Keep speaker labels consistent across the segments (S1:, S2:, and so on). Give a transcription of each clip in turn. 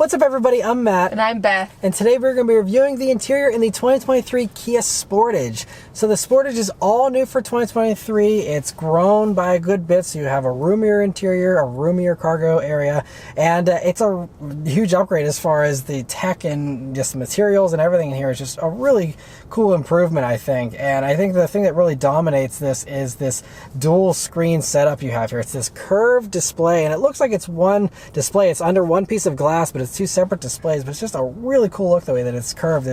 S1: What's up, everybody? I'm Matt.
S2: And I'm Beth.
S1: And today we're going to be reviewing the interior in the 2023 Kia Sportage. So the Sportage is all new for 2023. It's grown by a good bit, so you have a roomier interior, a roomier cargo area, and it's a huge upgrade as far as the tech and just materials and everything in here. Is just a really cool improvement, I think. And I think the thing that really dominates this is this dual screen setup you have here. It's this curved display, and it looks like it's one display. It's under one piece of glass, but it's two separate displays. But it's just a really cool look the way that it's curved.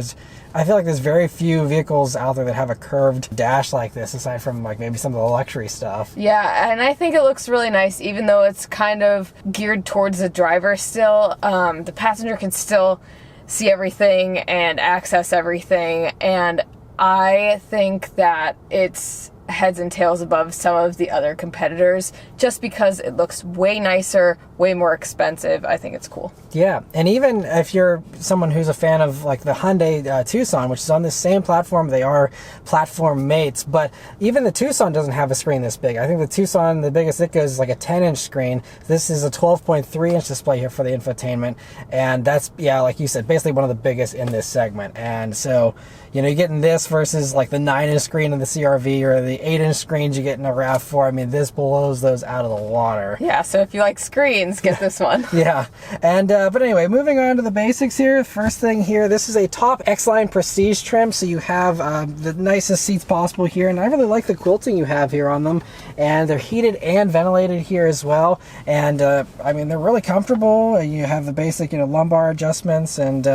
S1: I feel like there's very few vehicles out there that have a curved dash like this, aside from like maybe some of the luxury stuff.
S2: Yeah, and I think it looks really nice, even though it's kind of geared towards the driver still. The passenger can still see everything and access everything, and I think that it's heads and tails above some of the other competitors just because it looks way nicer, way more expensive. I think it's cool.
S1: Yeah, and even if you're someone who's a fan of like the Hyundai Tucson, which is on the same platform, they are platform mates, but even the Tucson doesn't have a screen this big. I think the Tucson, the biggest it goes is like a 10-inch screen. This is a 12.3-inch display here for the infotainment, and that's, yeah, like you said, basically one of the biggest in this segment. And so, you know, you're getting this versus like the 9-inch screen in the CR-V or the 8-inch screens you get in a RAV4. I mean, this blows those out of the water.
S2: Yeah, so if you like screens, get this one.
S1: Yeah, and but anyway, moving on to the basics here. First thing here, this is a top X-Line Prestige trim, so you have the nicest seats possible here, and I really like the quilting you have here on them, and they're heated and ventilated here as well, and I mean, they're really comfortable. You have the basic, you know, lumbar adjustments, and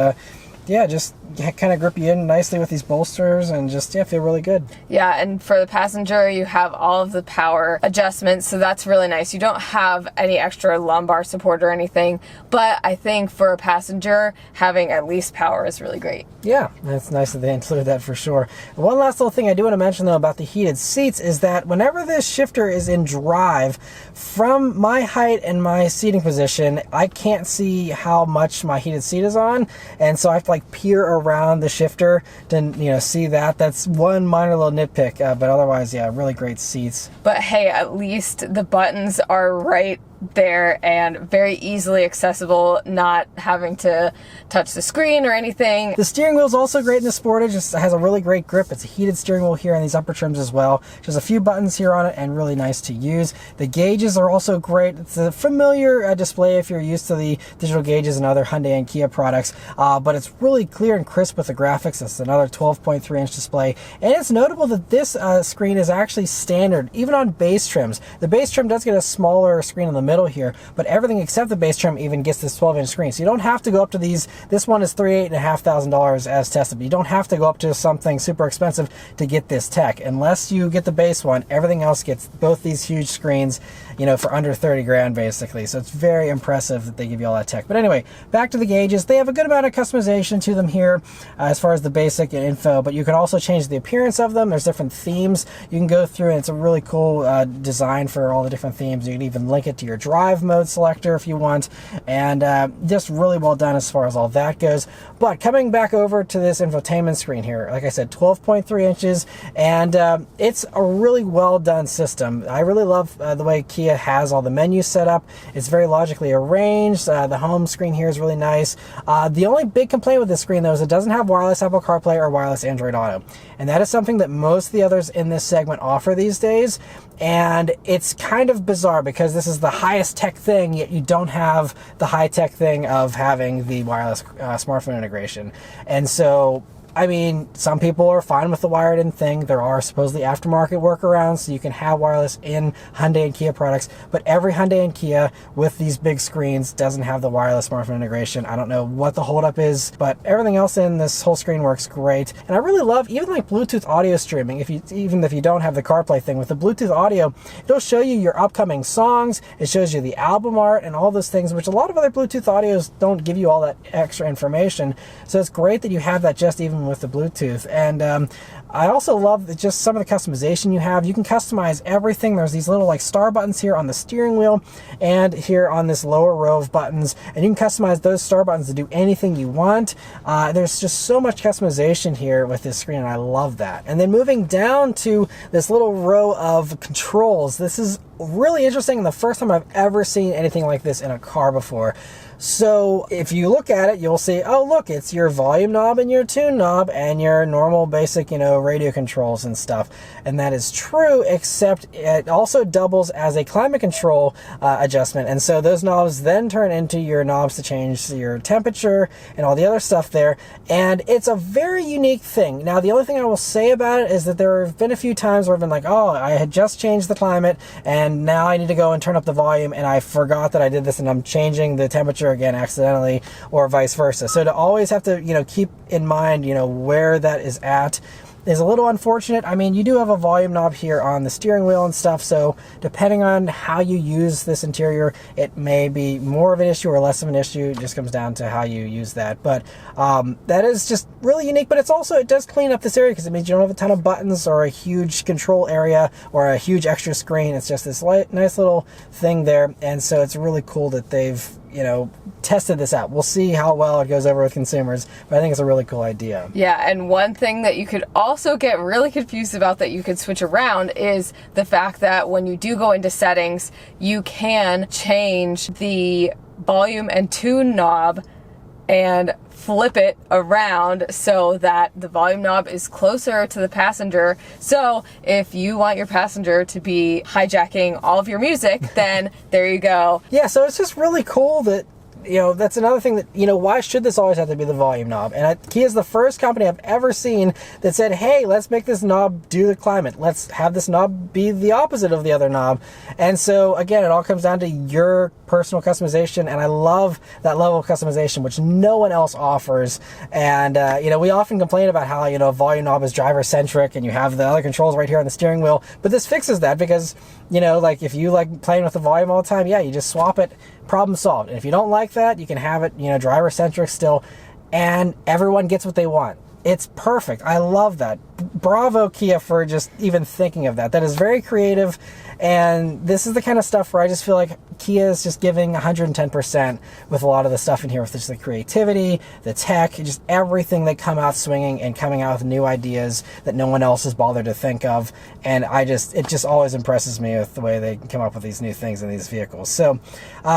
S1: yeah, just kind of grip you in nicely with these bolsters, and just, yeah, feel really good.
S2: Yeah, and for the passenger, you have all of the power adjustments, so that's really nice. You don't have any extra lumbar support or anything, but I think for a passenger, having at least power is really great.
S1: Yeah, it's nice that they included that for sure. One last little thing I do want to mention, though, about the heated seats is that whenever this shifter is in drive, from my height and my seating position, I can't see how much my heated seat is on, and so I have to like peer around the shifter to, you know, see that. That's one minor little nitpick, but otherwise, yeah, really great seats.
S2: But hey, at least the buttons are right there and very easily accessible, not having to touch the screen or anything.
S1: The steering wheel is also great in the Sportage. It has a really great grip. It's a heated steering wheel here in these upper trims as well. There's a few buttons here on it and really nice to use. The gauges are also great. It's a familiar display if you're used to the digital gauges and other Hyundai and Kia products, but it's really clear and crisp with the graphics. It's another 12.3-inch display, and it's notable that this screen is actually standard even on base trims. The base trim does get a smaller screen in the middle here, but everything except the base trim even gets this 12-inch screen, so you don't have to go up to these. This one is $38,500 as tested, but you don't have to go up to something super expensive to get this tech. Unless you get the base one, everything else gets both these huge screens, you know, for under 30 grand basically. So it's very impressive that they give you all that tech. But anyway, back to the gauges. They have a good amount of customization to them here as far as the basic and info, but you can also change the appearance of them. There's different themes you can go through, and it's a really cool design for all the different themes. You can even link it to your drive mode selector if you want, and just really well done as far as all that goes. But coming back over to this infotainment screen here, like I said, 12.3 inches, and it's a really well done system. I really love the way Kia has all the menus set up. It's very logically arranged. The home screen here is really nice. The only big complaint with this screen, though, is it doesn't have wireless Apple CarPlay or wireless Android Auto, and that is something that most of the others in this segment offer these days. And it's kind of bizarre because this is the highest tech thing, yet you don't have the high tech thing of having the wireless smartphone integration. And so, I mean, some people are fine with the wired-in thing. There are supposedly aftermarket workarounds, so you can have wireless in Hyundai and Kia products, but every Hyundai and Kia with these big screens doesn't have the wireless smartphone integration. I don't know what the holdup is, but everything else in this whole screen works great. And I really love even like Bluetooth audio streaming. Even if you don't have the CarPlay thing, with the Bluetooth audio, it'll show you your upcoming songs. It shows you the album art and all those things, which a lot of other Bluetooth audios don't give you all that extra information. So it's great that you have that just even with the Bluetooth. And I also love just some of the customization you have. You can customize everything. There's these little like star buttons here on the steering wheel and here on this lower row of buttons, and you can customize those star buttons to do anything you want. There's just so much customization here with this screen, and I love that. And then moving down to this little row of controls, this is really interesting and the first time I've ever seen anything like this in a car before. So if you look at it, you'll see, oh look, it's your volume knob and your tune knob and your normal basic, radio controls and stuff. And that is true, except it also doubles as a climate control adjustment. And so those knobs then turn into your knobs to change your temperature and all the other stuff there. And it's a very unique thing. Now, the only thing I will say about it is that there have been a few times where I've been like, oh, I had just changed the climate and now I need to go and turn up the volume, and I forgot that I did this and I'm changing the temperature again accidentally, or vice versa. So to always have to keep in mind where that is at is a little unfortunate. I mean, you do have a volume knob here on the steering wheel and stuff, so depending on how you use this interior, it may be more of an issue or less of an issue. It just comes down to how you use that. But that is just really unique, but it does clean up this area because it means you don't have a ton of buttons or a huge control area or a huge extra screen. It's just this nice little thing there, and so it's really cool that they've tested this out. We'll see how well it goes over with consumers, but I think it's a really cool idea.
S2: Yeah, and one thing that you could also get really confused about that you could switch around is the fact that when you do go into settings, you can change the volume and tune knob and flip it around so that the volume knob is closer to the passenger. So if you want your passenger to be hijacking all of your music, then there you go.
S1: Yeah, so it's just really cool that that's another thing that, why should this always have to be the volume knob? And Kia is the first company I've ever seen that said, hey, let's make this knob do the climate. Let's have this knob be the opposite of the other knob. And so, again, it all comes down to your personal customization, and I love that level of customization, which no one else offers. And, we often complain about how, a volume knob is driver-centric, and you have the other controls right here on the steering wheel. But this fixes that because, like if you like playing with the volume all the time, yeah, you just swap it, problem solved. And if you don't like that, you can have it, driver-centric still, and everyone gets what they want. It's perfect. I love that. Bravo, Kia, for just even thinking of that. That is very creative, and this is the kind of stuff where I just feel like Kia is just giving 110% with a lot of the stuff in here, with just the creativity, the tech, just everything they come out swinging and coming out with new ideas that no one else has bothered to think of. And it just always impresses me with the way they come up with these new things in these vehicles. So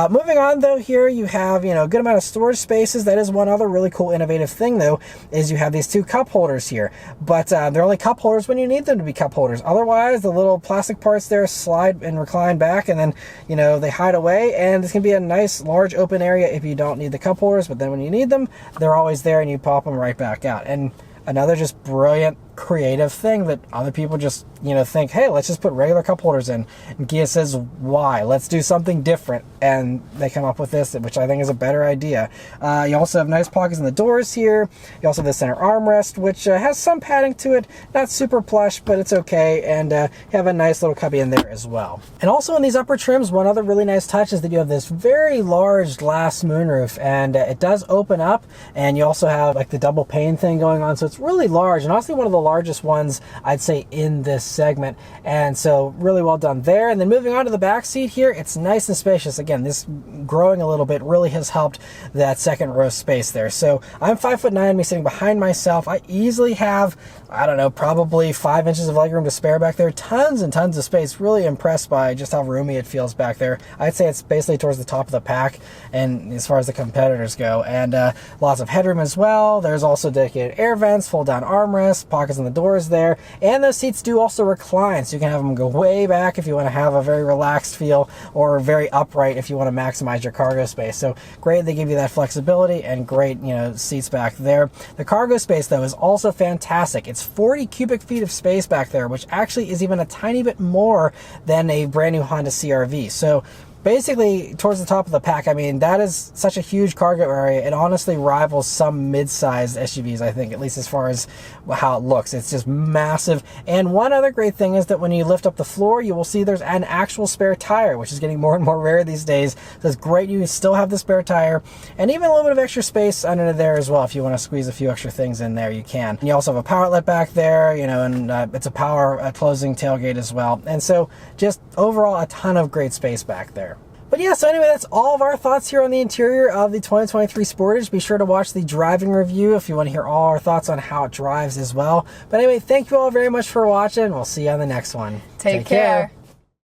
S1: moving on though, here you have, a good amount of storage spaces. That is one other really cool innovative thing though, is you have these two cup holders here, but they're only cup holders when you need them to be cup holders. Otherwise, the little plastic parts there slide and recline back, and then, they hide away, and this can be a nice large open area if you don't need the cup holders, but then when you need them, they're always there and you pop them right back out. And another just brilliant creative thing that other people just think, hey, let's just put regular cup holders in, and Kia says, why? Let's do something different, and they come up with this, which I think is a better idea. You also have nice pockets in the doors here. You also have the center armrest, which has some padding to it, not super plush, but it's okay, and you have a nice little cubby in there as well. And also in these upper trims, one other really nice touch is that you have this very large glass moonroof, and it does open up, and you also have like the double pane thing going on, so it's really large, and honestly one of the largest ones I'd say in this segment, and so really well done there. And then moving on to the back seat here, it's nice and spacious. Again, this growing a little bit really has helped that second row space there. So I'm 5'9", me sitting behind myself. I easily have, I don't know, probably 5 inches of legroom to spare back there. Tons and tons of space. Really impressed by just how roomy it feels back there. I'd say it's basically towards the top of the pack, and as far as the competitors go, and lots of headroom as well. There's also dedicated air vents, fold down armrests, pockets in the doors there, and those seats do also recline, so you can have them go way back if you want to have a very relaxed feel, or very upright if you want to maximize your cargo space. So great, they give you that flexibility, and great seats back there. The cargo space though is also fantastic. It's 40 cubic feet of space back there, which actually is even a tiny bit more than a brand new Honda CR-V. So basically towards the top of the pack, I mean, that is such a huge cargo area. It honestly rivals some mid-sized SUVs, I think, at least as far as how it looks. It's just massive. And one other great thing is that when you lift up the floor, you will see there's an actual spare tire, which is getting more and more rare these days. So it's great you still have the spare tire, and even a little bit of extra space under there as well. If you want to squeeze a few extra things in there, you can. And you also have a power outlet back there, and it's a power closing tailgate as well. And so just overall a ton of great space back there. But yeah, so anyway, that's all of our thoughts here on the interior of the 2023 Sportage. Be sure to watch the driving review if you want to hear all our thoughts on how it drives as well. But anyway, thank you all very much for watching. We'll see you on the next one.
S2: Take care.